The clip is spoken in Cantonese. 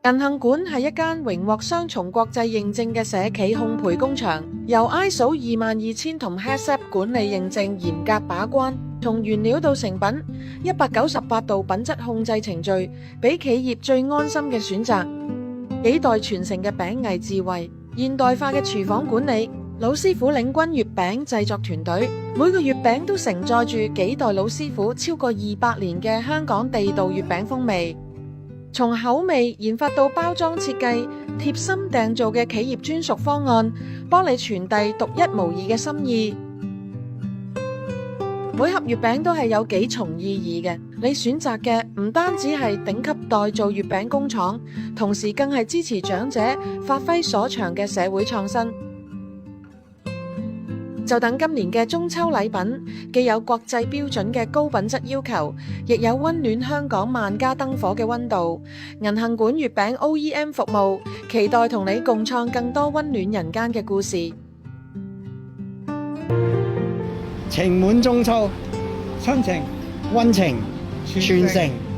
銀杏館係一間榮獲雙重國際認證嘅社企烘焙工場，由 ISO 22000同 HACCP 管理認證嚴格把關，從原料到成品198道品質控制程序，俾企業最安心嘅選擇。幾代傳承嘅餅藝智慧，現代化嘅廚房管理，老師傅領軍月餅製作團隊，每個月餅都承載住幾代老師傅超過200年嘅香港地道月餅風味。從口味研發到包裝設計，貼心訂造嘅企業專屬方案，幫你傳遞獨一無二嘅心意。每盒月餅都係有幾重意義嘅，你選擇嘅唔單止係頂級代造月餅工廠，同時更係支持長者發揮所長嘅社會創新。就等今年嘅中秋禮品，既有國際標準嘅高品質要求，亦有溫暖香港萬家燈火嘅溫度。銀杏館月餅 OEM 服務，期待同你共創更多溫暖人間嘅故事。情滿中秋，親情、溫情傳承。